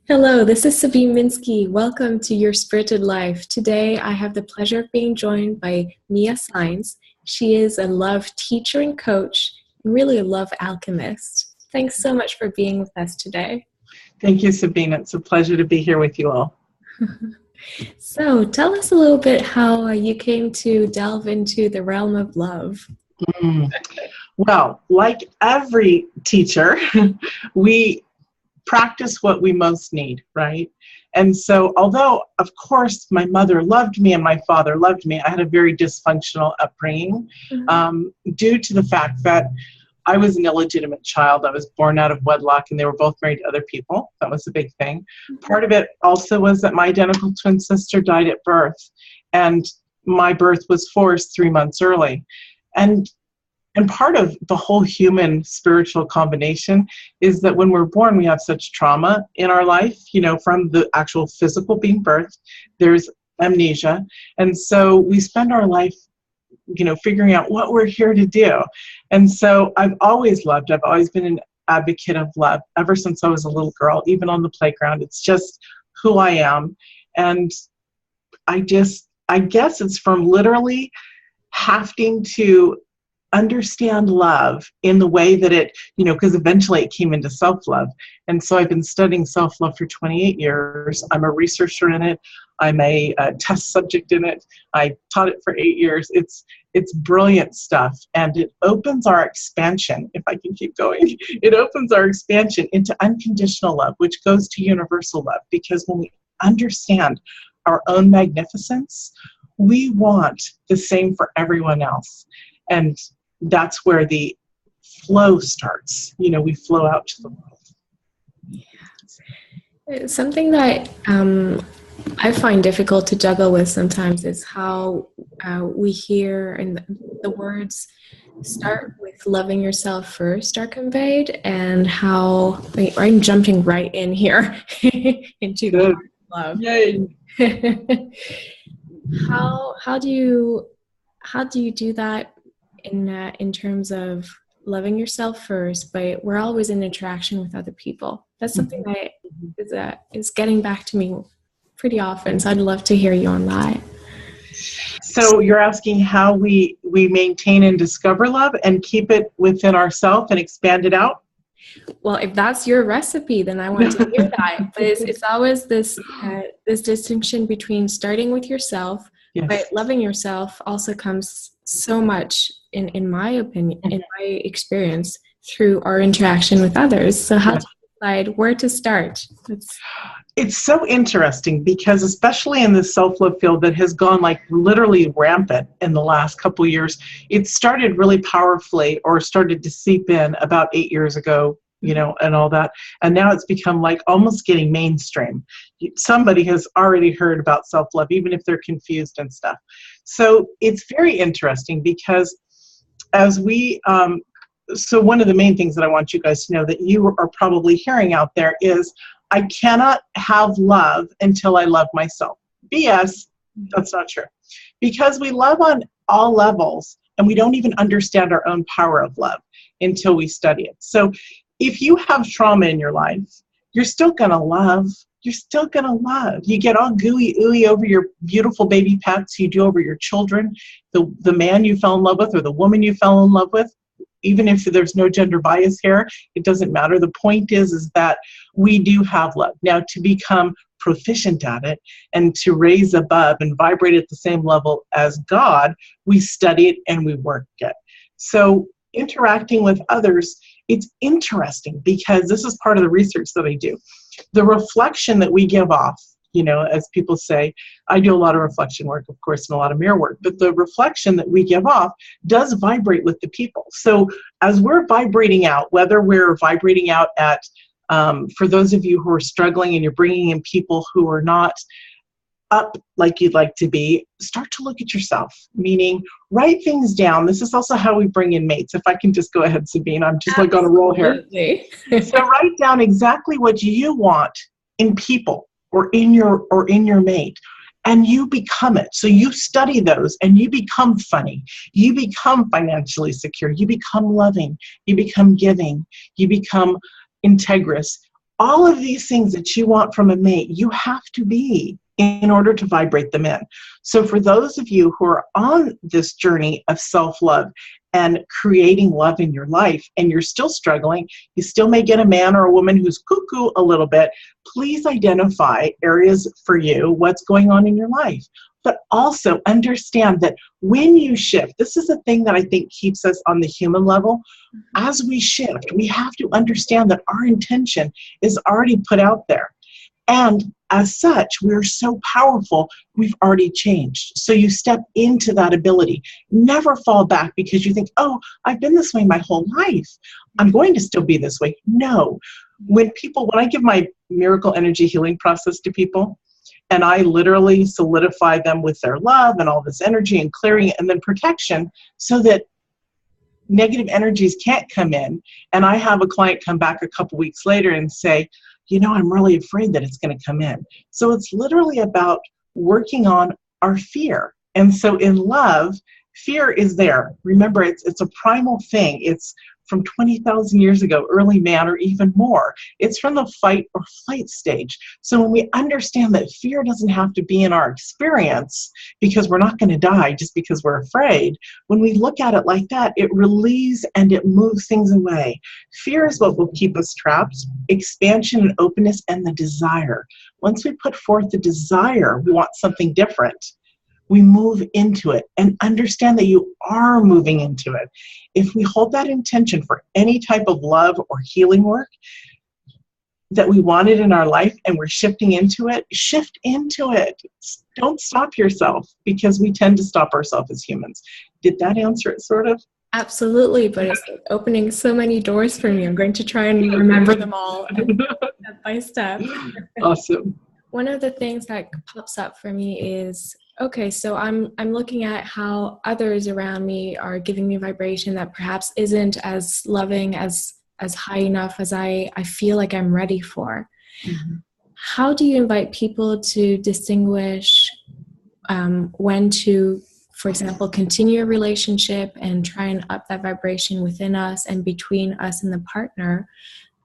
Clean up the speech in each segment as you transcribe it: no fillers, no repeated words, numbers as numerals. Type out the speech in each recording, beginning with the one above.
Hello, this is Sabine Minksy. Welcome to Your Spirited Life. Today, I have the pleasure of being joined by Mia Saenz. She is a love teacher and coach, and really a love alchemist. Thanks so much for being with us today. Thank you, Sabine. It's a pleasure to be here with you all. So, tell us a little bit how you came to delve into the realm of love. Well, like every teacher, we practice what we most need, right? And so, although, of course, my mother loved me and my father loved me, I had a very dysfunctional upbringing due to the fact that I was an illegitimate child. I was born out of wedlock, and they were both married to other people. That was a big thing. Part of it also was that my identical twin sister died at birth, and my birth was forced 3 months early. And part of the whole human spiritual combination is that when we're born, we have such trauma in our life, from the actual physical being birthed. There's amnesia. And so we spend our life, figuring out what we're here to do. And so I've always been an advocate of love ever since I was a little girl, even on the playground. It's just who I am. And I guess it's from literally having to understand love in the way that it, because eventually it came into self-love. And so I've been studying self-love for 28 years. I'm a researcher in it. I'm a test subject in it. I taught it for 8 years. It's brilliant stuff. And it opens our expansion, if I can keep going, it opens our expansion into unconditional love, which goes to universal love. Because when we understand our own magnificence, we want the same for everyone else. And that's where the flow starts. We flow out to the world. Something that I find difficult to juggle with sometimes is how we hear and the words start with loving yourself first are conveyed, and how I'm jumping right in here into the heart of love. Yay. How do you do that in terms of loving yourself first, but we're always in interaction with other people? That's something that is getting back to me pretty often, so I'd love to hear you on that. So you're asking how we maintain and discover love and keep it within ourselves and expand it out? Well, if that's your recipe, then I want to hear that. But it's always this distinction between starting with yourself, yes, but loving yourself also comes so much, in my opinion, in my experience, through our interaction with others. So how do you decide where to start? It's so interesting because especially in the self-love field that has gone literally rampant in the last couple of years, it started really powerfully or started to seep in about 8 years ago, and all that. And now it's become almost getting mainstream. Somebody has already heard about self-love, even if they're confused and stuff. So it's very interesting because as so one of the main things that I want you guys to know that you are probably hearing out there is, I cannot have love until I love myself. BS, that's not true. Because we love on all levels, and we don't even understand our own power of love until we study it. So if you have trauma in your life, you're still going to love. You're still going to love. You get all gooey, ooey over your beautiful baby pets. You do over your children, the man you fell in love with or the woman you fell in love with. Even if there's no gender bias here, it doesn't matter. The point is that we do have love. Now, to become proficient at it and to raise above and vibrate at the same level as God, we study it and we work it. So interacting with others, it's interesting because this is part of the research that I do. The reflection that we give off, as people say, I do a lot of reflection work, of course, and a lot of mirror work, but the reflection that we give off does vibrate with the people. So as we're vibrating out, whether we're vibrating out at, for those of you who are struggling and you're bringing in people who are not up like you'd like to be, start to look at yourself, meaning write things down. This is also how we bring in mates. If I can just go ahead, Sabine, I'm just on a roll here. So write down exactly what you want in people or in your mate, and you become it. So you study those and you become funny. You become financially secure. You become loving. You become giving. You become integrous. all of these things that you want from a mate, you have to be in order to vibrate them in. So for those of you who are on this journey of self-love and creating love in your life, and you're still struggling, you still may get a man or a woman who's cuckoo a little bit, please identify areas for you, what's going on in your life. But also understand that when you shift, this is a thing that I think keeps us on the human level. As we shift, we have to understand that our intention is already put out there. And as such, we're so powerful, we've already changed. So you step into that ability. Never fall back because you think, oh, I've been this way my whole life, I'm going to still be this way. No. When I give my miracle energy healing process to people, and I literally solidify them with their love and all this energy and clearing and then protection so that negative energies can't come in. And I have a client come back a couple weeks later and say, you know, I'm really afraid that it's going to come in. So it's literally about working on our fear. And so in love, fear is there. Remember, it's a primal thing. It's from 20,000 years ago, early man, or even more. It's from the fight or flight stage. So when we understand that fear doesn't have to be in our experience because we're not going to die just because we're afraid, when we look at it like that, it relieves and it moves things away. Fear is what will keep us trapped. Expansion and openness and the desire. Once we put forth the desire, we want something different, we move into it and understand that you are moving into it. If we hold that intention for any type of love or healing work that we wanted in our life and we're shifting into it, shift into it. Don't stop yourself, because we tend to stop ourselves as humans. Did that answer it sort of? Absolutely, but it's opening so many doors for me. I'm going to try and remember them all step by step. Awesome. One of the things that pops up for me is, okay, so I'm looking at how others around me are giving me vibration that perhaps isn't as loving, as high enough as I feel like I'm ready for. Mm-hmm. How do you invite people to distinguish when to, for example, continue a relationship and try and up that vibration within us and between us and the partner,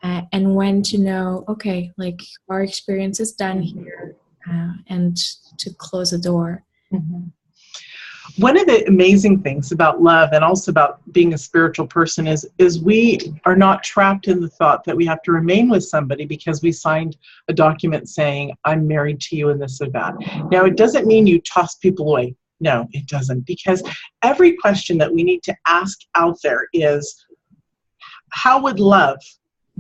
and when to know, okay, like our experience is done here, and to close the door? Mm-hmm. One of the amazing things about love and also about being a spiritual person is we are not trapped in the thought that we have to remain with somebody because we signed a document saying, I'm married to you and this or that. Now, it doesn't mean you toss people away. No, it doesn't, because every question that we need to ask out there is, how would love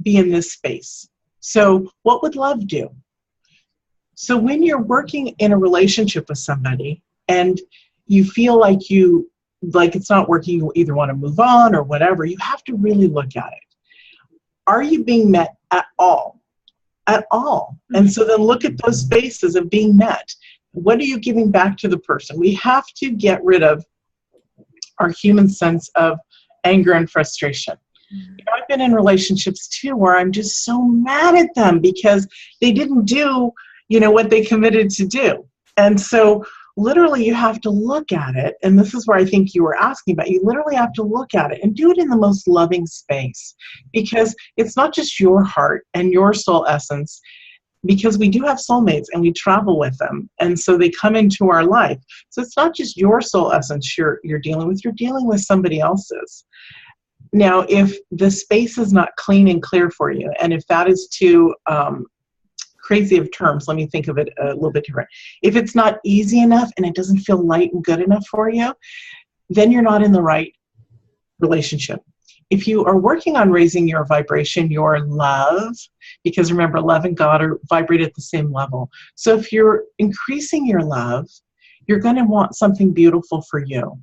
be in this space? So what would love do? So when you're working in a relationship with somebody and you feel like it's not working, you either want to move on or whatever, you have to really look at it. Are you being met at all? At all. And so then look at those spaces of being met. What are you giving back to the person? We have to get rid of our human sense of anger and frustration. You know, I've been in relationships too where I'm just so mad at them because they didn't do, what they committed to do. And so literally you have to look at it. And this is where I think you were asking about. You literally have to look at it and do it in the most loving space, because it's not just your heart and your soul essence, because we do have soulmates and we travel with them. And so they come into our life. So it's not just your soul essence you're dealing with somebody else's. Now, if the space is not clean and clear for you, and if that is too crazy of terms, let me think of it a little bit different. If it's not easy enough and it doesn't feel light and good enough for you, then you're not in the right relationship. If you are working on raising your vibration, your love, because remember, love and God are vibrate at the same level. So if you're increasing your love, you're going to want something beautiful for you.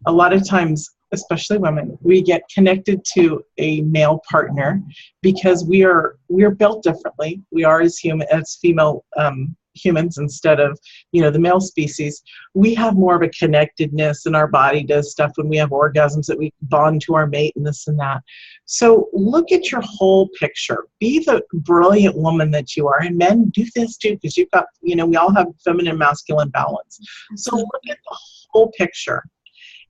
A lot of times, especially women, we get connected to a male partner because we are built differently. We are as female humans instead of, the male species. We have more of a connectedness, and our body does stuff when we have orgasms that we bond to our mate and this and that. So look at your whole picture. Be the brilliant woman that you are. And men, do this too, because you've got, we all have feminine, masculine balance. So look at the whole picture.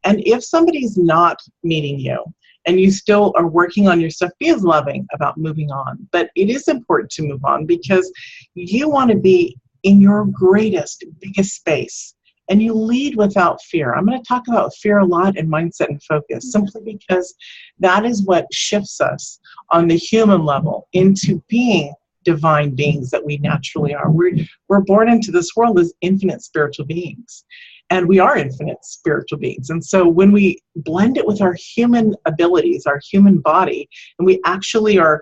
And if somebody's not meeting you, and you still are working on your stuff, be as loving about moving on. But it is important to move on because you want to be in your greatest, biggest space. And you lead without fear. I'm going to talk about fear a lot in Mindset and Focus, simply because that is what shifts us on the human level into being divine beings that we naturally are. We're born into this world as infinite spiritual beings. And we are infinite spiritual beings. And so when we blend it with our human abilities, our human body, and we actually are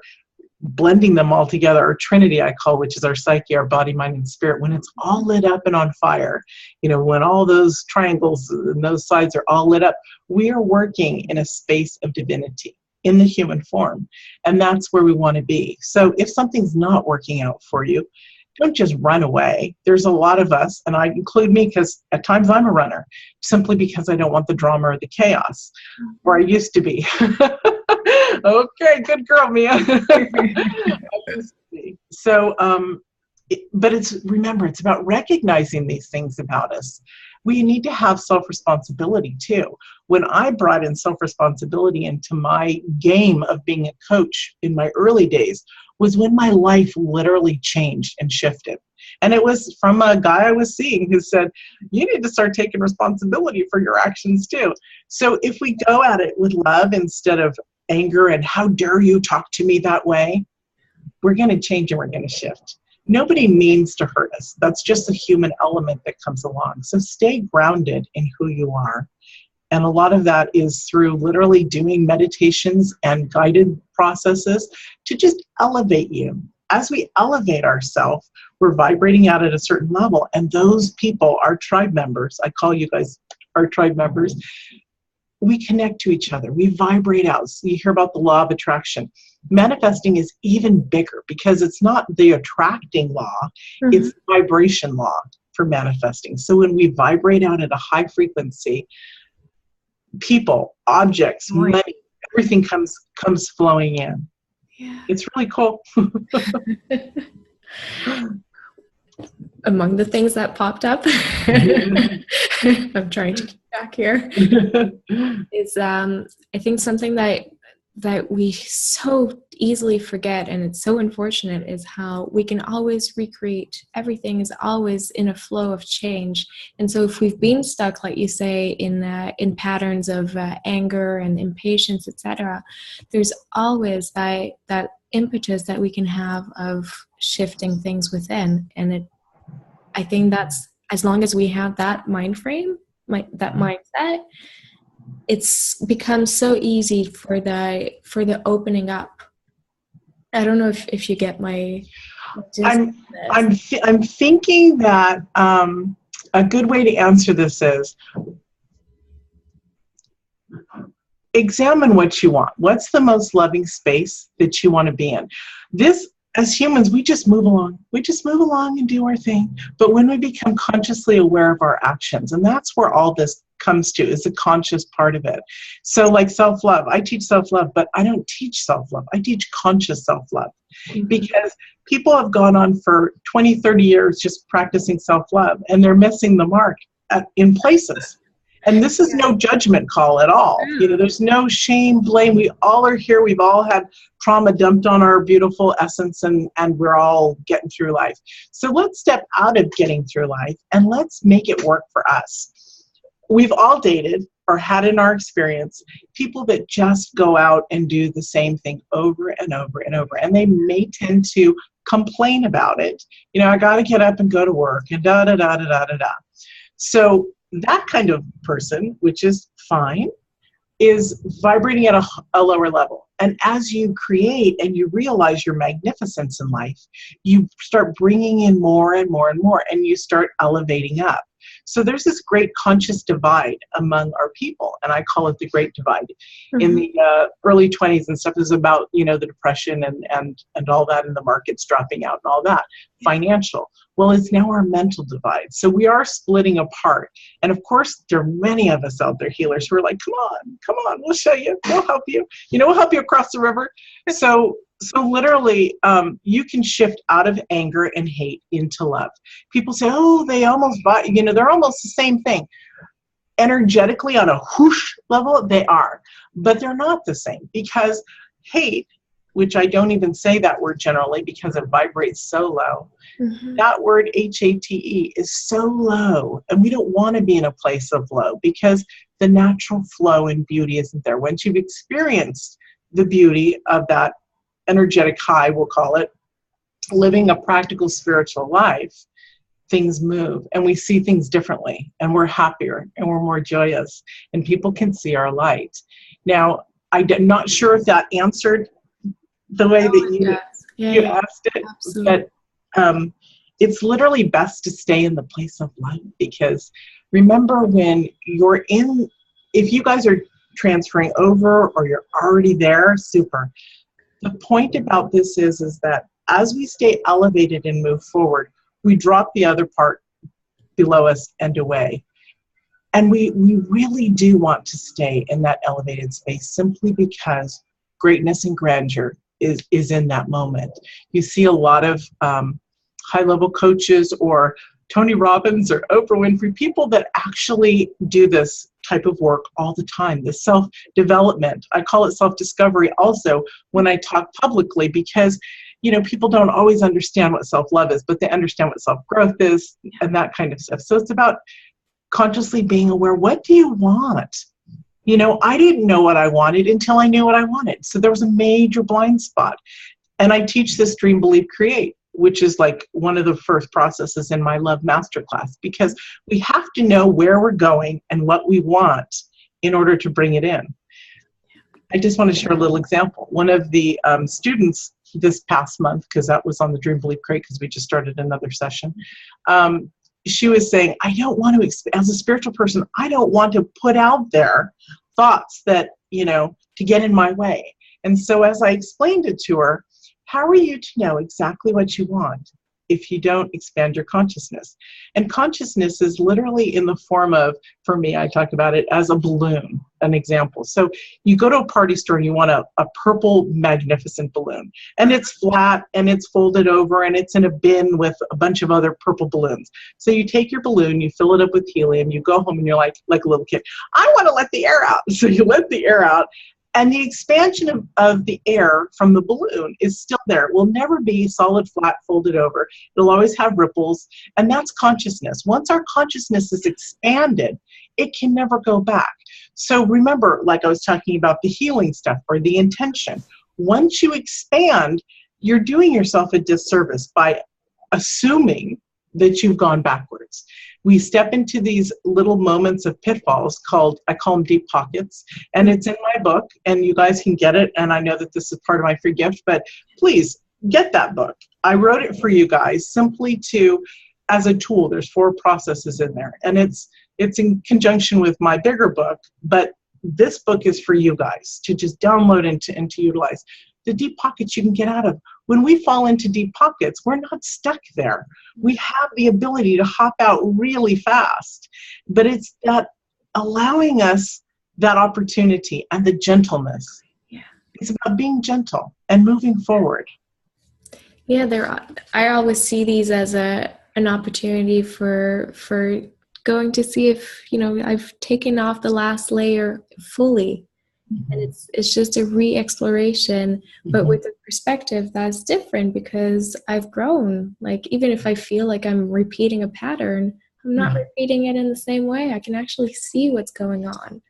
blending them all together, our Trinity, I call, which is our psyche, our body, mind, and spirit, when it's all lit up and on fire, when all those triangles and those sides are all lit up, we are working in a space of divinity in the human form. And that's where we want to be. So if something's not working out for you, don't just run away. There's a lot of us, and I include me because at times I'm a runner, simply because I don't want the drama or the chaos, or I used to be. Okay, good girl, Mia. So, but remember, it's about recognizing these things about us. We need to have self-responsibility too. When I brought in self-responsibility into my game of being a coach in my early days was when my life literally changed and shifted. And it was from a guy I was seeing who said, you need to start taking responsibility for your actions too. So if we go at it with love instead of anger and how dare you talk to me that way, we're going to change and we're going to shift. Nobody means to hurt us. That's just a human element that comes along. So stay grounded in who you are. And a lot of that is through literally doing meditations and guided processes to just elevate you. As we elevate ourselves, we're vibrating out at a certain level. And those people, our tribe members, I call you guys our tribe members, we connect to each other. We vibrate out. So you hear about the law of attraction. Manifesting is even bigger because it's not the attracting law, it's the vibration law for manifesting. So when we vibrate out at a high frequency, people, objects, money, everything comes flowing in. Yeah. It's really cool. Among the things that popped up, I'm trying to keep back here, is I think something that we so easily forget, and it's so unfortunate, is how we can always recreate. Everything is always in a flow of change. And so if we've been stuck, like you say, in patterns of anger and impatience, etc., there's always that impetus that we can have of shifting things within. And I think that's, as long as we have that mind frame, that mindset, it's become so easy for the opening up. I don't know if you get my. I'm thinking that a good way to answer this is examine what you want. What's the most loving space that you want to be in? As humans, we just move along. We just move along and do our thing. But when we become consciously aware of our actions, and that's where all this comes to, is the conscious part of it. So like self-love, I teach self-love, but I don't teach self-love. I teach conscious self-love. Because people have gone on for 20, 30 years just practicing self-love, and they're missing the mark in places. And this is no judgment call at all. There's no shame, blame. We all are here. We've all had trauma dumped on our beautiful essence, and we're all getting through life. So let's step out of getting through life and let's make it work for us. We've all dated or had in our experience people that just go out and do the same thing over and over and over. And they may tend to complain about it. I got to get up and go to work and da-da-da-da-da-da-da. So that kind of person, which is fine, is vibrating at a lower level. And as you create and you realize your magnificence in life, you start bringing in more and more and more, and you start elevating up. So there's this great conscious divide among our people, and I call it the Great Divide. In the early 20s and stuff is about, the depression and all that, and the markets dropping out and all that, financial. Well, it's now our mental divide. So we are splitting apart. And of course, there are many of us out there, healers, who are like, come on, we'll show you, we'll help you. We'll help you across the river. So literally, you can shift out of anger and hate into love. People say, oh, they almost they're almost the same thing. energetically on a whoosh level, they are, but they're not the same, because hate, which I don't even say that word generally because it vibrates so low. That word HATE is so low, and we don't want to be in a place of low because the natural flow and beauty isn't there. Once you've experienced the beauty of that energetic high, we'll call it, living a practical spiritual life, things move and we see things differently, and we're happier and we're more joyous, and people can see our light. Now, I'm not sure if that answered the way that you asked it, absolutely. But it's literally best to stay in the place of light, because remember, when you're in, if you guys are transferring over or you're already there, super. The point about this is that as we stay elevated and move forward, we drop the other part below us and away. And we really do want to stay in that elevated space, simply because greatness and grandeur is in that moment. You see a lot of high-level coaches or Tony Robbins or Oprah Winfrey, people that actually do this type of work all the time, the self-development. I call it self-discovery also when I talk publicly, because people don't always understand what self-love is, but they understand what self-growth is and that kind of stuff. So it's about consciously being aware. What do you want? I didn't know what I wanted until I knew what I wanted. So there was a major blind spot. And I teach this Dream, Believe, Create, which is like one of the first processes in my Love Masterclass, because we have to know where we're going and what we want in order to bring it in. I just want to share a little example. One of the students this past month, because that was on the Dream, Believe, Create, because we just started another session, she was saying, I don't want to, as a spiritual person, I don't want to put out there thoughts that, to get in my way. And so as I explained it to her, how are you to know exactly what you want if you don't expand your consciousness? And consciousness is literally in the form of, for me, I talk about it as a balloon, an example. So you go to a party store and you want a purple magnificent balloon, and it's flat and it's folded over and it's in a bin with a bunch of other purple balloons. So you take your balloon, you fill it up with helium, you go home and you're like a little kid, I want to let the air out. So you let the air out. And the expansion of the air from the balloon is still there. It will never be solid, flat, folded over. It'll always have ripples, and that's consciousness. Once our consciousness is expanded, it can never go back. So remember, like I was talking about the healing stuff or the intention, once you expand, you're doing yourself a disservice by assuming that you've gone backwards. We step into these little moments of pitfalls I call them deep pockets, and it's in my book, and you guys can get it, and I know that this is part of my free gift, but please get that book. I wrote it for you guys simply as a tool. There's 4 processes in there, and it's in conjunction with my bigger book, but this book is for you guys to just download and to utilize. The deep pockets you can get out of. When we fall into deep pockets, we're not stuck there. We have the ability to hop out really fast, but it's that allowing us that opportunity and the gentleness. Yeah. It's about being gentle and moving forward. Yeah, I always see these as an opportunity for going to see if, I've taken off the last layer fully. And it's just a re-exploration, but with a perspective that's different, because I've grown. Like, even if I feel like I'm repeating a pattern, I'm not repeating it in the same way. I can actually see what's going on.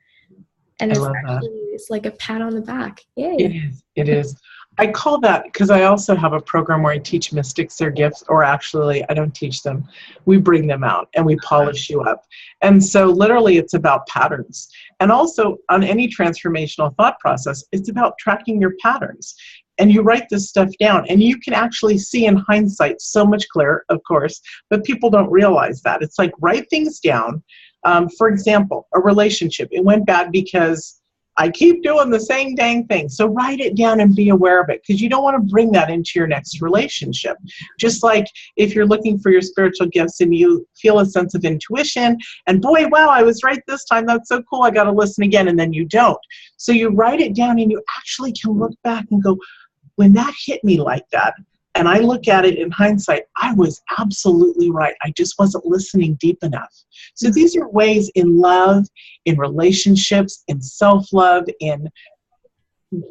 And it's like a pat on the back. Yay. It is. I call that, because I also have a program where I teach mystics their gifts, or actually I don't teach them. We bring them out and we polish you up. And so literally it's about patterns. And also on any transformational thought process, it's about tracking your patterns. And you write this stuff down, and you can actually see in hindsight so much clearer, of course, but people don't realize that. It's like, write things down. For example, a relationship, it went bad because I keep doing the same dang thing. So write it down and be aware of it, because you don't want to bring that into your next relationship. Just like if you're looking for your spiritual gifts and you feel a sense of intuition and boy, wow, I was right this time. That's so cool. I got to listen again. And then you don't. So you write it down and you actually can look back and go, when that hit me like that, And I look at it in hindsight, I was absolutely right. I just wasn't listening deep enough. So these are ways in love, in relationships, in self-love, in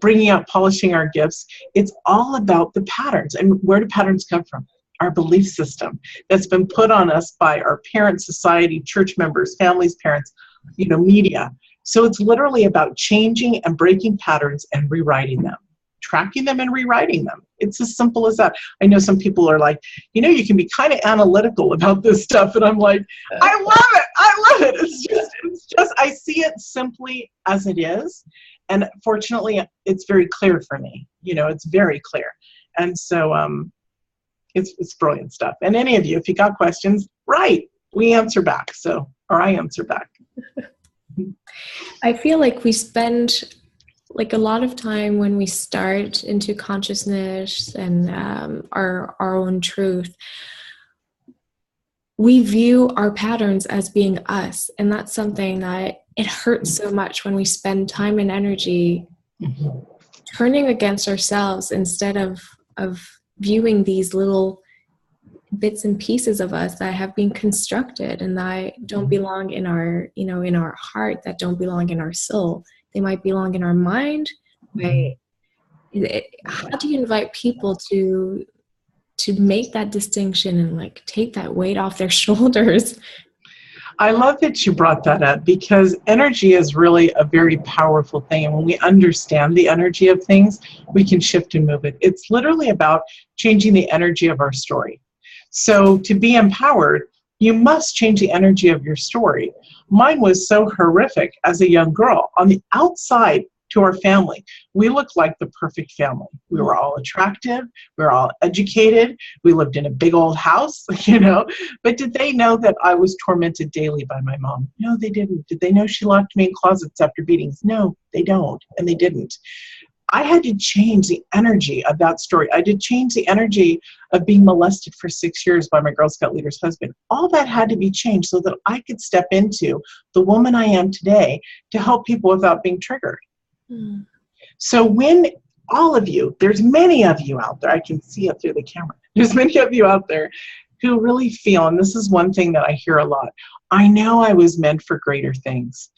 bringing out, polishing our gifts. It's all about the patterns. And where do patterns come from? Our belief system that's been put on us by our parents, society, church members, families, parents, media. So it's literally about changing and breaking patterns and rewriting them, tracking them and rewriting them. It's as simple as that. I know some people are like, you can be kind of analytical about this stuff. And I'm like, I love it. I love it. It's just, I see it simply as it is. And fortunately, it's very clear for me. It's very clear. And so it's brilliant stuff. And any of you, if you got questions, we answer back. Or I answer back. I feel like we spend a lot of time when we start into consciousness and our own truth. We view our patterns as being us, and that's something that it hurts so much when we spend time and energy turning against ourselves instead of viewing these little bits and pieces of us that have been constructed and that don't belong in our in our heart, that don't belong in our soul. They might belong in our mind. Right? How do you invite people to make that distinction and take that weight off their shoulders? I love that you brought that up, because energy is really a very powerful thing. And when we understand the energy of things, we can shift and move it. It's literally about changing the energy of our story. So to be empowered, you must change the energy of your story. Mine was so horrific as a young girl. On the outside, to our family, we looked like the perfect family. We were all attractive. We were all educated. We lived in a big old house, But did they know that I was tormented daily by my mom? No, they didn't. Did they know she locked me in closets after beatings? No, they don't. And they didn't. I had to change the energy of that story. I did change the energy of being molested for 6 years by my Girl Scout leader's husband. All that had to be changed so that I could step into the woman I am today to help people without being triggered. So when all of you, there's many of you out there, I can see it through the camera, there's many of you out there who really feel, and this is one thing that I hear a lot, I know I was meant for greater things.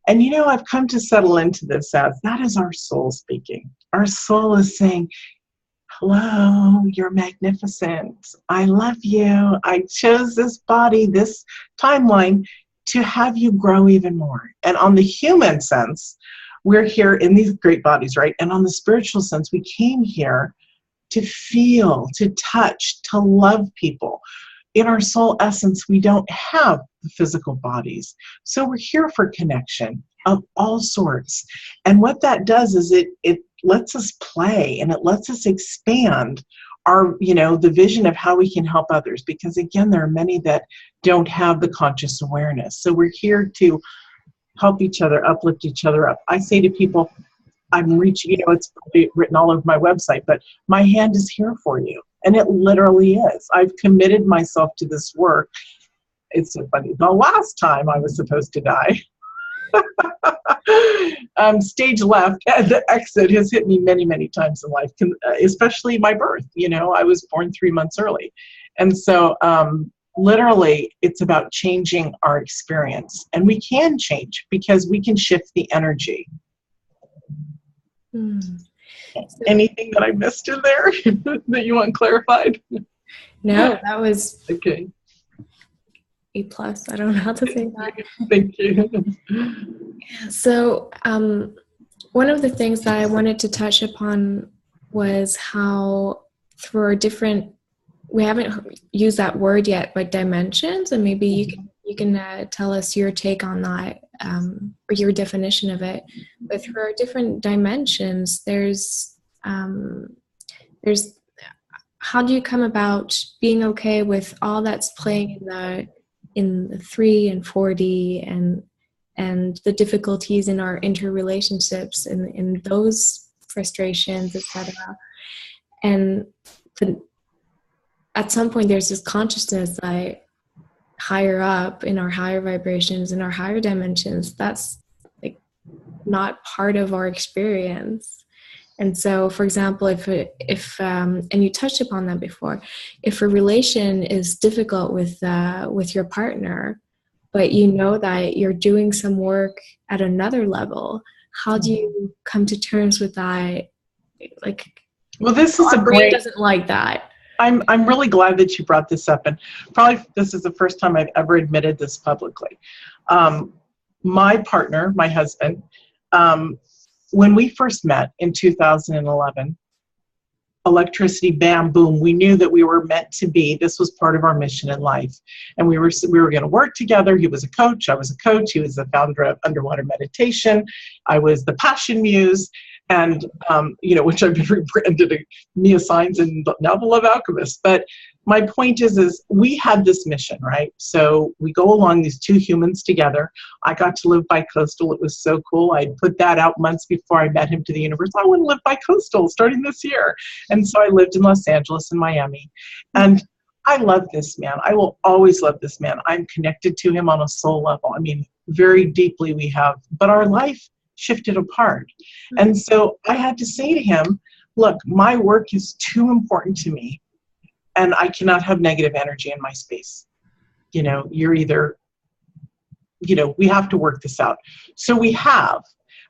And I've come to settle into this as that is our soul speaking. Our soul is saying, hello, you're magnificent. I love you. I chose this body, this timeline to have you grow even more. And on the human sense, we're here in these great bodies, right? And on the spiritual sense, we came here to feel, to touch, to love people. In our soul essence, we don't have the physical bodies. So we're here for connection of all sorts. And what that does is it lets us play, and it lets us expand our, the vision of how we can help others. Because again, there are many that don't have the conscious awareness. So we're here to help each other, uplift each other up. I say to people, I'm reaching, it's probably written all over my website, but my hand is here for you. And it literally is. I've committed myself to this work. It's so funny. The last time I was supposed to die, stage left, the exit has hit me many, many times in life, especially my birth. I was born 3 months early. And so, literally, it's about changing our experience. And we can change because we can shift the energy. Anything that I missed in there that you want clarified? No, that was okay. A+. I don't know how to say that. Thank you. So one of the things that I wanted to touch upon was how through different, we haven't used that word yet, but dimensions, and maybe you can tell us your take on that, or your definition of it. But through our different dimensions, there's how do you come about being okay with all that's playing in the 3 and 4D and the difficulties in our interrelationships and in those frustrations, etc. And at some point there's this consciousness that higher up in our higher vibrations, in our higher dimensions, that's not part of our experience. And so, for example, if and you touched upon that before, if a relation is difficult with your partner, but you know that you're doing some work at another level, how do you come to terms with that? Like, well, this is our a brain great. doesn't like that. I'm really glad that you brought this up, and probably this is the first time I've ever admitted this publicly. My partner, my husband, when we first met in 2011, electricity, bam, boom, we knew that we were meant to be. This was part of our mission in life, and we were going to work together. He was a coach, I was a coach. He was the founder of Underwater Meditation. I was the Passion Muse, and which I've been rebranded to Mia Saenz and now the Love Alchemist. But my point is we had this mission, right? So we go along, these two humans together. I got to live bi-coastal. It was so cool. I put that out months before I met him to the universe. I want to live bi-coastal starting this year. And so I lived in Los Angeles and Miami. And I love this man. I will always love this man. I'm connected to him on a soul level. I mean, very deeply we have. But our life shifted apart. And so I had to say to him, look, my work is too important to me, and I cannot have negative energy in my space. You're either, we have to work this out. So we have,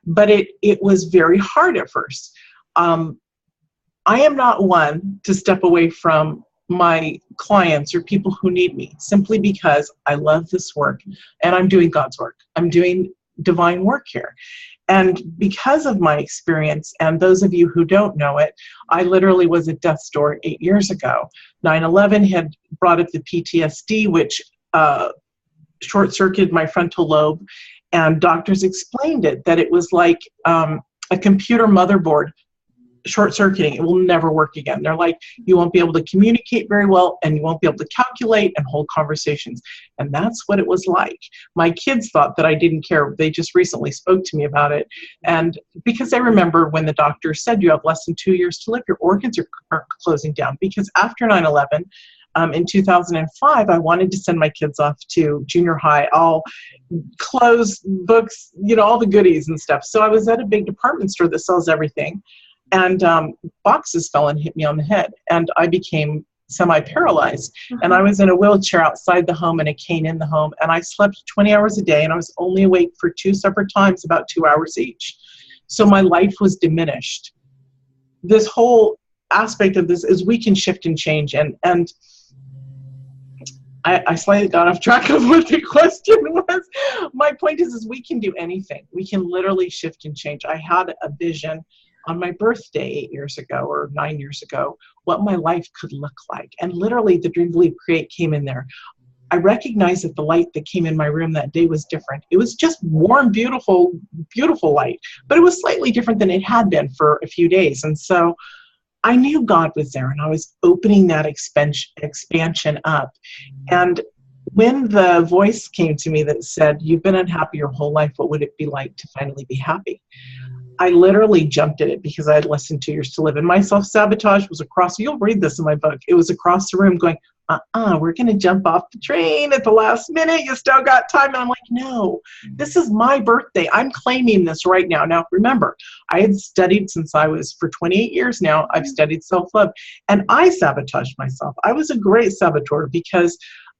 but it was very hard at first. I am not one to step away from my clients or people who need me, simply because I love this work and I'm doing God's work. I'm doing divine work here. And because of my experience, and those of you who don't know it, I literally was at death's door 8 years ago. 9/11 had brought up the PTSD, which short-circuited my frontal lobe, and doctors explained it, that it was like a computer motherboard short-circuiting. It will never work again. They're like, you won't be able to communicate very well, and you won't be able to calculate and hold conversations. And that's what it was like. My kids thought that I didn't care. They just recently spoke to me about it. And because I remember when the doctor said you have less than 2 years to live, your organs are closing down. Because after 9/11, in 2005, I wanted to send my kids off to junior high, all clothes, books, all the goodies and stuff. So I was at a big department store that sells everything. And boxes fell and hit me on the head, and I became semi-paralyzed. And I was in a wheelchair outside the home and a cane in the home, and I slept 20 hours a day, and I was only awake for 2 separate times, about 2 hours each. So my life was diminished. This whole aspect of this is we can shift and change, and I slightly got off track of what the question was. My point is we can do anything. We can literally shift and change. I had a vision on my birthday 8 years ago or 9 years ago, what my life could look like. And literally the Dream, Believe, Create came in there. I recognized that the light that came in my room that day was different. It was just warm, beautiful, beautiful light, but it was slightly different than it had been for a few days. And so I knew God was there, and I was opening that expansion up. And when the voice came to me that said, you've been unhappy your whole life, what would it be like to finally be happy? I literally jumped at it because I had less than 2 years to live. And my self-sabotage was across, you'll read this in my book, it was across the room going, we're going to jump off the train at the last minute. You still got time. And I'm like, no, this is my birthday. I'm claiming this right now. Now, remember, I had studied since I was, for 28 years now, I've studied self-love. And I sabotaged myself. I was a great saboteur because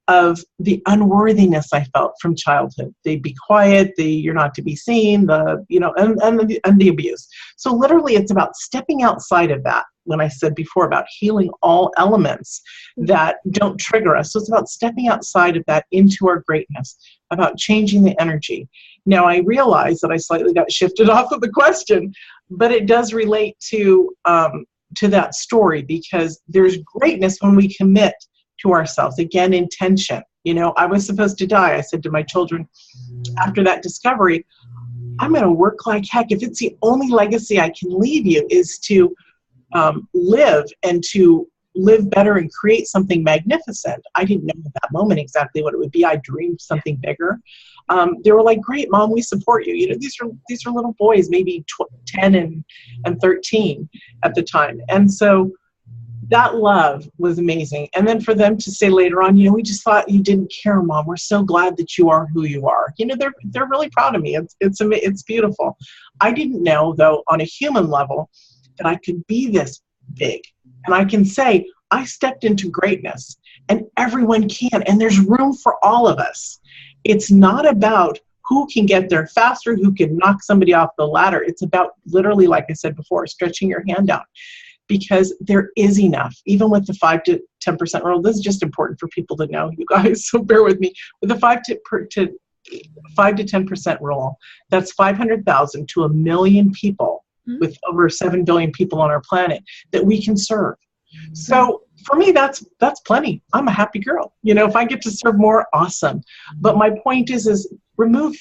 of the unworthiness I felt from childhood. They'd be quiet, you're not to be seen, and the abuse. So literally it's about stepping outside of that. When I said before about healing all elements that don't trigger us. So it's about stepping outside of that into our greatness, about changing the energy. Now I realize that I slightly got shifted off of the question, but it does relate to that story, because there's greatness when we commit to ourselves. Again, intention. I was supposed to die. I said to my children after that discovery, I'm going to work like heck. If it's the only legacy I can leave you is to live, and to live better and create something magnificent. I didn't know at that moment exactly what it would be. I dreamed something bigger. They were like, great, Mom, we support you. These are little boys, maybe 10 and 13 at the time. And so that love was amazing. And then for them to say later on, we just thought you didn't care, Mom. We're so glad that you are who you are. They're really proud of me. It's beautiful. I didn't know, though, on a human level, that I could be this big. And I can say, I stepped into greatness, and everyone can. And there's room for all of us. It's not about who can get there faster, who can knock somebody off the ladder. It's about literally, like I said before, stretching your hand out, because there is enough, even with the 5 to 10% rule. This is just important for people to know, you guys, so bear with me. With the 5 to 10% rule, that's 500,000 to 1 million people with over 7 billion people on our planet that we can serve. So for me, that's plenty. I'm a happy girl. If I get to serve more, awesome. But my point is remove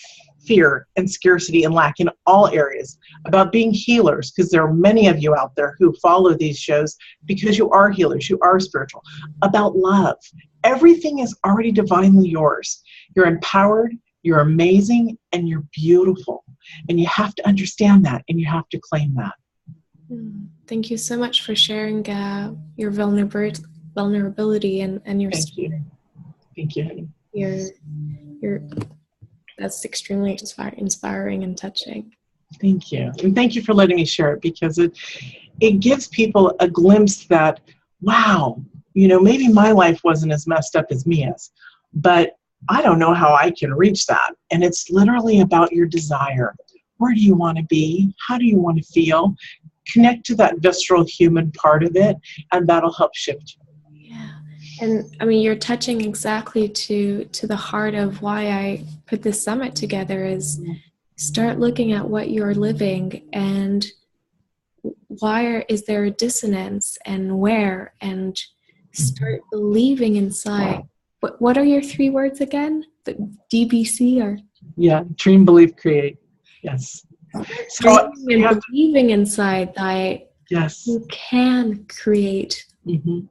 fear and scarcity and lack in all areas, about being healers, because there are many of you out there who follow these shows because you are healers, you are spiritual, about love. Everything is already divinely yours. You're empowered, you're amazing, and you're beautiful. And you have to understand that, and you have to claim that. Thank you so much for sharing your vulnerability and your story. Thank you, honey. That's extremely inspiring and touching. Thank you. And thank you for letting me share it, because it gives people a glimpse that, wow, maybe my life wasn't as messed up as Mia's, but I don't know how I can reach that. And it's literally about your desire. Where do you want to be? How do you want to feel? Connect to that visceral human part of it, and that'll help shift you. Yeah. And I mean, you're touching exactly to the heart of why I put this summit together, is start looking at what you're living and why is there a dissonance, and where, and start believing inside. What are your 3 words again? The DBC or? Yeah, dream, believe, create. Yes. So believing inside that yes, you can create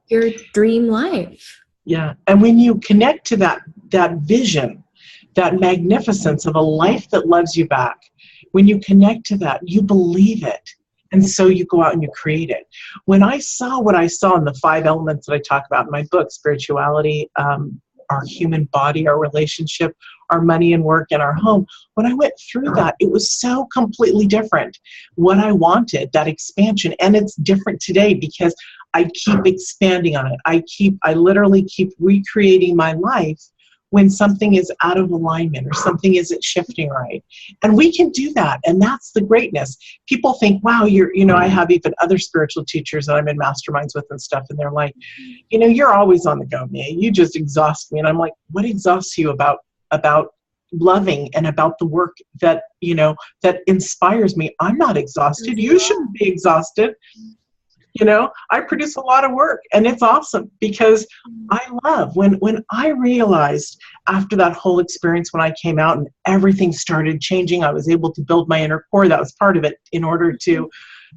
your dream life. Yeah. And when you connect to that vision, that magnificence of a life that loves you back, when you connect to that, you believe it. And so you go out and you create it. When I saw what I saw in the 5 elements that I talk about in my book, spirituality, our human body, our relationship, our money and work, and our home, when I went through that, it was so completely different. What I wanted, that expansion, and it's different today because I keep expanding on it. I literally keep recreating my life when something is out of alignment or something isn't shifting right. And we can do that. And that's the greatness. People think, wow, I have even other spiritual teachers that I'm in masterminds with and stuff. And they're like, you're always on the go, Mia. You just exhaust me. And I'm like, what exhausts you about loving and about the work that, that inspires me? I'm not exhausted. You shouldn't be exhausted. I produce a lot of work, and it's awesome because I love when I realized after that whole experience, when I came out and everything started changing, I was able to build my inner core. That was part of it in order to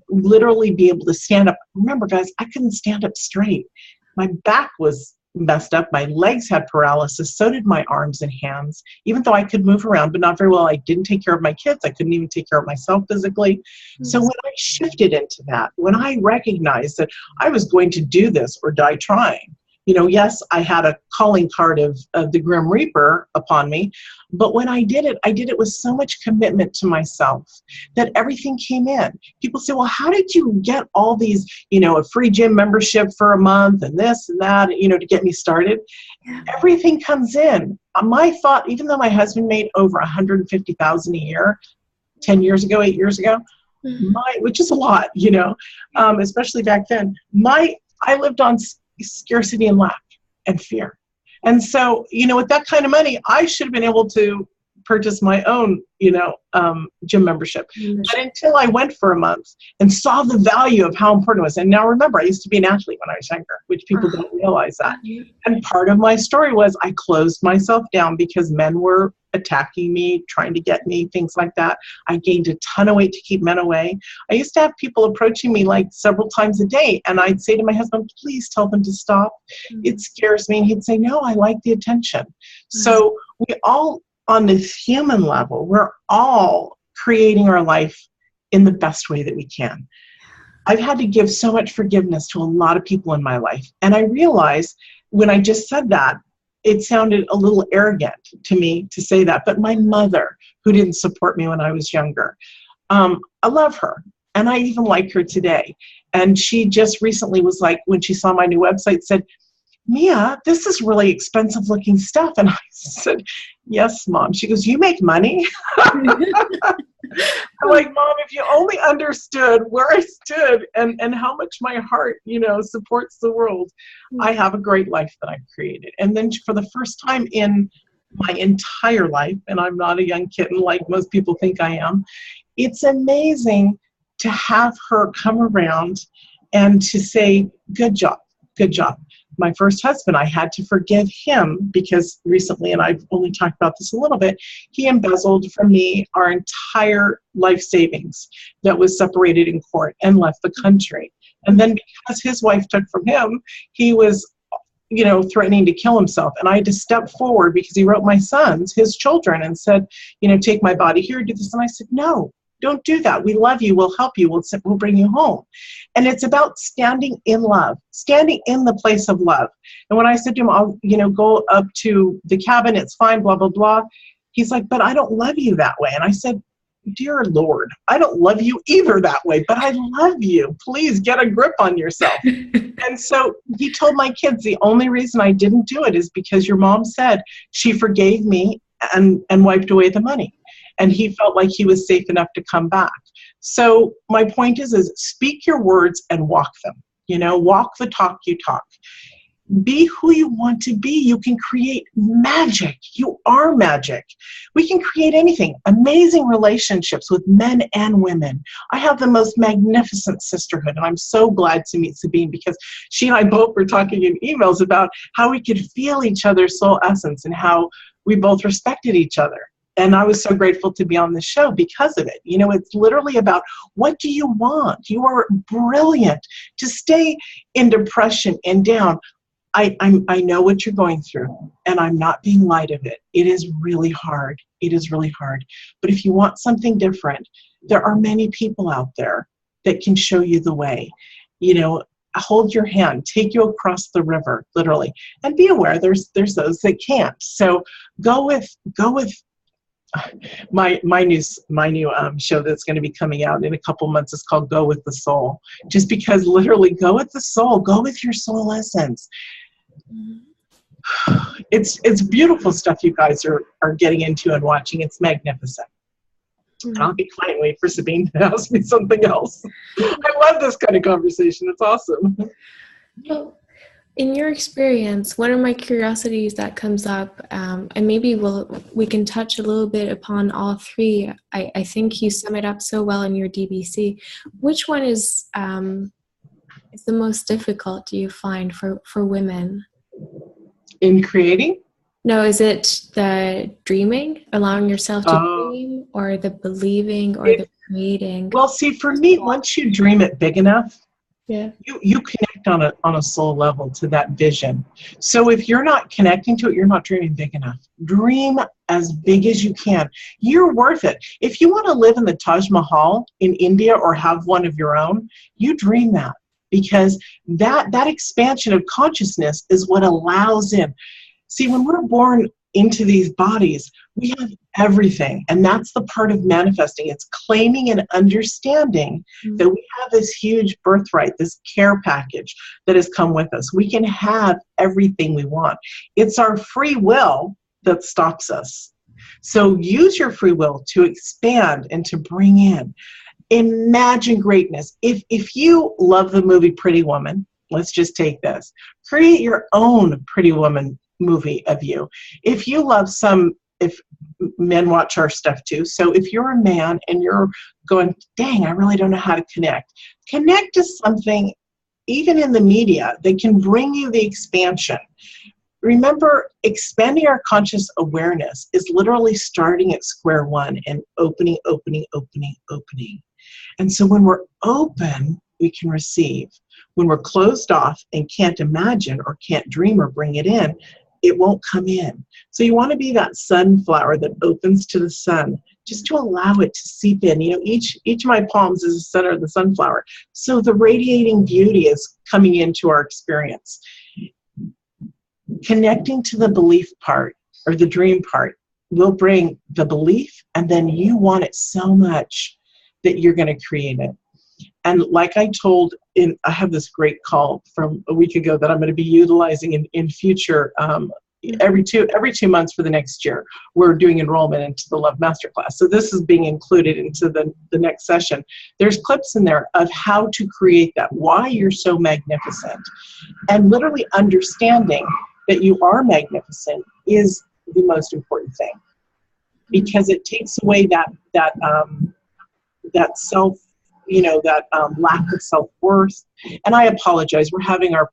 literally be able to stand up. Remember, guys, I couldn't stand up straight. My back was messed up. My legs had paralysis. So did my arms and hands. Even though I could move around, but not very well, I didn't take care of my kids. I couldn't even take care of myself physically. So when I shifted into that, when I recognized that I was going to do this or die trying, yes, I had a calling card of the Grim Reaper upon me, but when I did it with so much commitment to myself that everything came in. People say, well, how did you get all these, a free gym membership for a month and this and that, to get me started? Yeah. Everything comes in. My thought, even though my husband made over $150,000 a year 8 years ago, which is a lot, especially back then, I lived on scarcity and lack and fear. And so, with that kind of money, I should have been able to purchase my own, gym membership. But until I went for a month and saw the value of how important it was. And now remember, I used to be an athlete when I was younger, which people don't realize that. And part of my story was I closed myself down because men were attacking me, trying to get me, things like that. I gained a ton of weight to keep men away. I used to have people approaching me like several times a day, and I'd say to my husband, please tell them to stop. It scares me. And he'd say, no, I like the attention. So we all, on this human level, we're all creating our life in the best way that we can. I've had to give so much forgiveness to a lot of people in my life. And I realized when I just said that, it sounded a little arrogant to me to say that. But my mother, who didn't support me when I was younger, I love her. And I even like her today. And she just recently was like, when she saw my new website, said, Mia, this is really expensive looking stuff. And I said, yes, Mom. She goes, you make money? I'm like, Mom, if you only understood where I stood and how much my heart, supports the world, I have a great life that I've created. And then for the first time in my entire life, and I'm not a young kitten like most people think I am, it's amazing to have her come around and to say, good job, good job. My first husband, I had to forgive him because recently, and I've only talked about this a little bit, he embezzled from me our entire life savings that was separated in court and left the country. And then because his wife took from him, he was, threatening to kill himself. And I had to step forward because he wrote my sons, his children, and said, take my body here, do this. And I said, no. Don't do that. We love you. We'll help you. We'll bring you home. And it's about standing in love, standing in the place of love. And when I said to him, I'll, go up to the cabin, it's fine, blah, blah, blah. He's like, but I don't love you that way. And I said, dear Lord, I don't love you either that way, but I love you. Please get a grip on yourself. And so he told my kids, the only reason I didn't do it is because your mom said she forgave me and wiped away the money. And he felt like he was safe enough to come back. So my point is speak your words and walk them. Walk the talk you talk. Be who you want to be. You can create magic. You are magic. We can create anything. Amazing relationships with men and women. I have the most magnificent sisterhood, and I'm so glad to meet Sabine because she and I both were talking in emails about how we could feel each other's soul essence and how we both respected each other. And I was so grateful to be on the show because of it. It's literally about what do you want? You are brilliant. To stay in depression and down, I know what you're going through, and I'm not being light of it. It is really hard. It is really hard. But if you want something different, there are many people out there that can show you the way. Hold your hand, take you across the river, literally, and be aware there's those that can't. So go with my new show that's going to be coming out in a couple months is called Go With the Soul. Just because literally go with the soul, go with your soul essence. It's beautiful stuff you guys are getting into and watching. It's magnificent. Mm-hmm. I'll be quiet and wait for Sabine to ask me something else. I love this kind of conversation. It's awesome. Well, in your experience, one of my curiosities that comes up, and maybe we can touch a little bit upon all three. I think you sum it up so well in your DBC. Which one is the most difficult, do you find, for women? In creating? No, is it the dreaming, allowing yourself to dream, or the believing, or the creating? Well, see, for me, once you dream it big enough, yeah, you connect on a soul level to that vision. So if you're not connecting to it, you're not dreaming big enough. Dream as big as you can. You're worth it. If you want to live in the Taj Mahal in India or have one of your own, you dream that, because that expansion of consciousness is what allows in. See, when we're born into these bodies, we have everything. And that's the part of manifesting. It's claiming and understanding that we have this huge birthright, this care package that has come with us. We can have everything we want. It's our free will that stops us. So use your free will to expand and to bring in. Imagine greatness. If you love the movie Pretty Woman, let's just take this. Create your own Pretty Woman movie of you. If you love if men watch our stuff too, so if you're a man and you're going, dang, I really don't know how to connect to something, even in the media, that can bring you the expansion. Remember, expanding our conscious awareness is literally starting at square one and opening. And so when we're open, we can receive. When we're closed off and can't imagine or can't dream or bring it in, it won't come in. So you want to be that sunflower that opens to the sun, just to allow it to seep in. Each of my palms is the center of the sunflower. So the radiating beauty is coming into our experience. Connecting to the belief part or the dream part will bring the belief, and then you want it so much that you're going to create it. And like I told, I have this great call from a week ago that I'm going to be utilizing in future. Every 2 months for the next year, we're doing enrollment into the Love Masterclass. So this is being included into the next session. There's clips in there of how to create that, why you're so magnificent, and literally understanding that you are magnificent is the most important thing, because it takes away that self, lack of self-worth. And I apologize, we're having our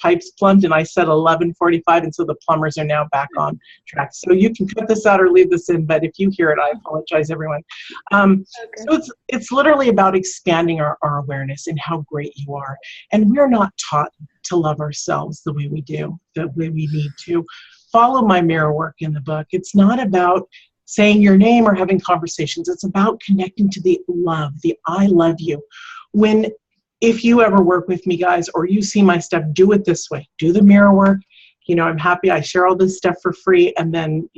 pipes plumbed, and I said 11:45, and so the plumbers are now back on track. So you can cut this out or leave this in, but if you hear it, I apologize, everyone. Okay. So it's literally about expanding our awareness and how great you are. And we're not taught to love ourselves the way we do, the way we need to. Follow my mirror work in the book. It's not about saying your name or having conversations. It's about connecting to the love, the I love you. If you ever work with me, guys, or you see my stuff, do it this way. Do the mirror work. I'm happy I share all this stuff for free, and then,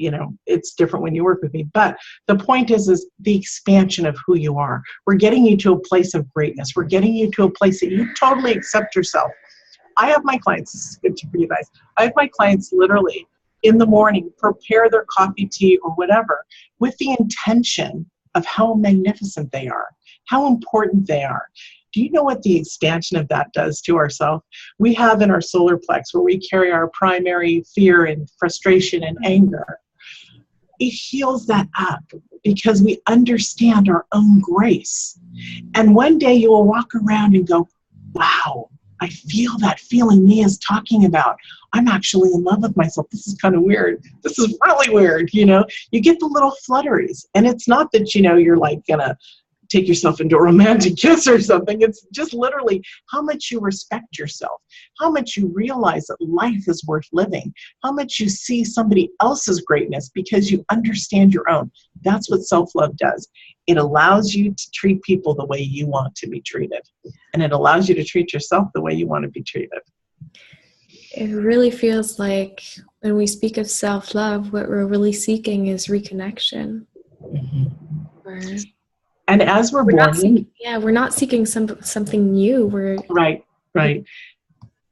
it's different when you work with me. But the point is the expansion of who you are. We're getting you to a place of greatness. We're getting you to a place that you totally accept yourself. I have my clients, this is good for you guys. I have my clients literally in the morning prepare their coffee, tea, or whatever with the intention of how magnificent they are, how important they are. Do you know what the expansion of that does to ourselves? We have in our solar plex, where we carry our primary fear and frustration and anger. It heals that up because we understand our own grace. And one day you will walk around and go, wow, I feel that feeling Mia's talking about. I'm actually in love with myself. This is kind of weird. This is really weird. You get the little flutteries. And it's not that, you're like going to take yourself into a romantic kiss or something. It's just literally how much you respect yourself, how much you realize that life is worth living, how much you see somebody else's greatness because you understand your own. That's what self-love does. It allows you to treat people the way you want to be treated. And it allows you to treat yourself the way you want to be treated. It really feels like when we speak of self-love, what we're really seeking is reconnection. Mm-hmm. And as we're born, we're not seeking something new. Right.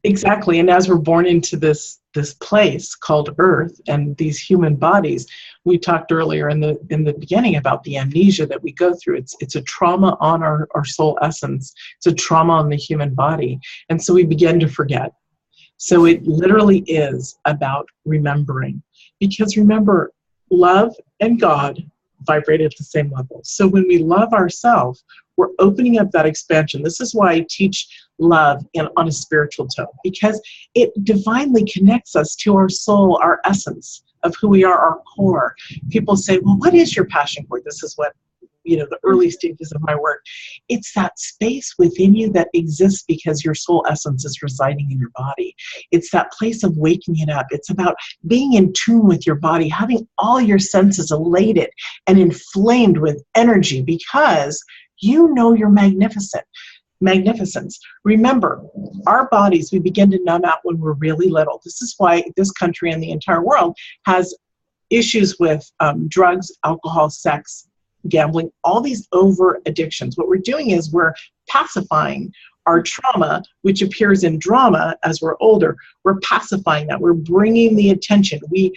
Exactly. And as we're born into this place called Earth and these human bodies, we talked earlier in the beginning about the amnesia that we go through. It's a trauma on our soul essence. It's a trauma on the human body. And so we begin to forget. So it literally is about remembering. Because remember, love and God vibrate at the same level. So when we love ourselves, we're opening up that expansion. This is why I teach love on a spiritual tone, because it divinely connects us to our soul, our essence of who we are, our core. People say, well, what is your passion for? This is what, the early stages of my work. It's that space within you that exists because your soul essence is residing in your body. It's that place of waking it up. It's about being in tune with your body, having all your senses elated and inflamed with energy because you're magnificence. Remember, our bodies, we begin to numb out when we're really little. This is why this country and the entire world has issues with drugs, alcohol, sex, gambling, all these over addictions. What we're doing is we're pacifying our trauma, which appears in drama as we're older. We're pacifying that. We're bringing the attention. We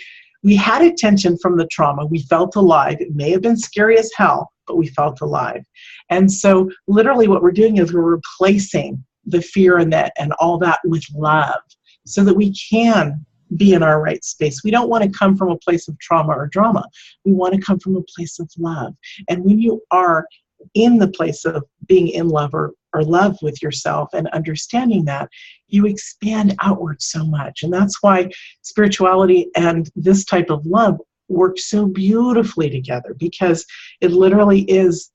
had attention from the trauma. We felt alive. It may have been scary as hell, but we felt alive. And so literally what we're doing is we're replacing the fear and all that with love so that we can be in our right space. We don't want to come from a place of trauma or drama. We want to come from a place of love. And when you are in the place of being in love or love with yourself and understanding that, you expand outward so much. And that's why spirituality and this type of love work so beautifully together, because it literally is,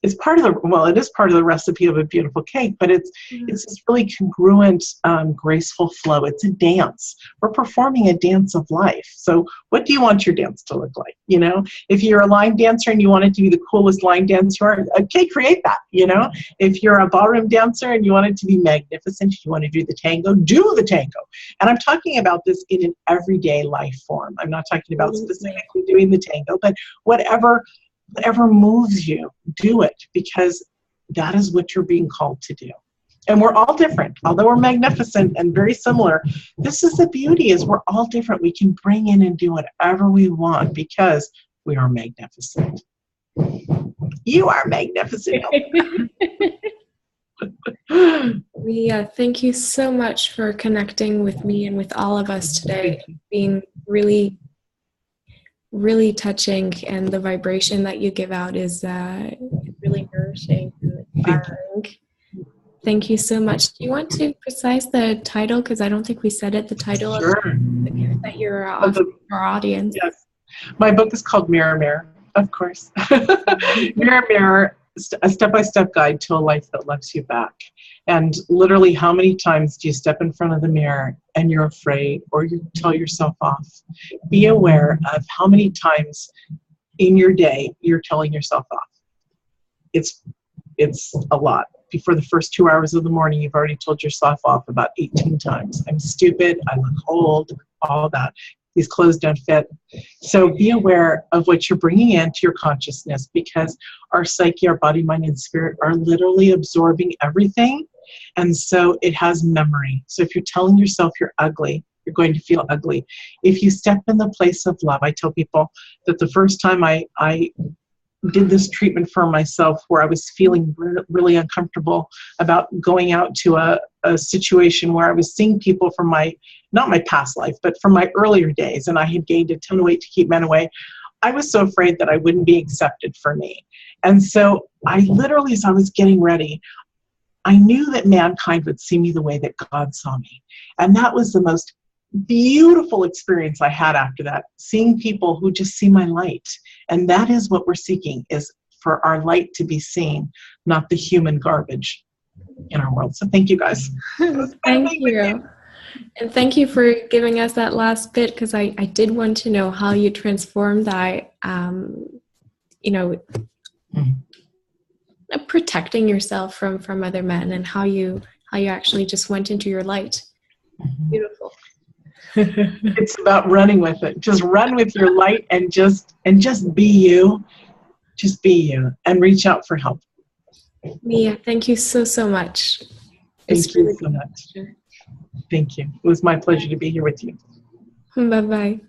it's part of it is part of the recipe of a beautiful cake, but it's this really congruent, graceful flow. It's a dance. We're performing a dance of life. So what do you want your dance to look like? If you're a line dancer and you want it to be the coolest line dance you are, okay, create that. If you're a ballroom dancer and you want it to be magnificent, you want to do the tango, do the tango. And I'm talking about this in an everyday life form. I'm not talking about specifically doing the tango, but whatever moves you, do it, because that is what you're being called to do. And we're all different. Although we're magnificent and very similar, this is the beauty, is we're all different. We can bring in and do whatever we want because we are magnificent. You are magnificent. Mia, thank you so much for connecting with me and with all of us today. Being really, really touching, and the vibration that you give out is really nourishing and inspiring. Thank you so much. Do you want to precise the title? Because I don't think we said it. The title Sure. of the gift that you're offering our audience. Yes. My book is called Mirror, Mirror, of course. Mirror, Mirror, a step-by-step guide to a life that loves you back. And literally, how many times do you step in front of the mirror and you're afraid, or you tell yourself off? Be aware of how many times in your day you're telling yourself off. It's a lot. Before the first 2 hours of the morning, you've already told yourself off about 18 times. I'm stupid, I look old, all that. These clothes don't fit. So be aware of what you're bringing into your consciousness, because our psyche, our body, mind, and spirit are literally absorbing everything. And so it has memory. So if you're telling yourself you're ugly, you're going to feel ugly. If you step in the place of love, I tell people that the first time I did this treatment for myself, where I was feeling really uncomfortable about going out to a situation where I was seeing people from not my past life, but from my earlier days, and I had gained a ton of weight to keep men away. I was so afraid that I wouldn't be accepted for me. And so I literally, as I was getting ready, I knew that mankind would see me the way that God saw me. And that was the most beautiful experience I had after that, seeing people who just see my light. And that is what we're seeking, is for our light to be seen, not the human garbage in our world. So thank you, guys. Thank you. And thank you for giving us that last bit, because I did want to know how you transformed that, protecting yourself from other men, and how you actually just went into your light. Beautiful. It's about running with it. Just run with your light and just be you. Just be you and reach out for help. Mia, thank you so much. Thank you so much. Thank you. It was my pleasure to be here with you. Bye-bye.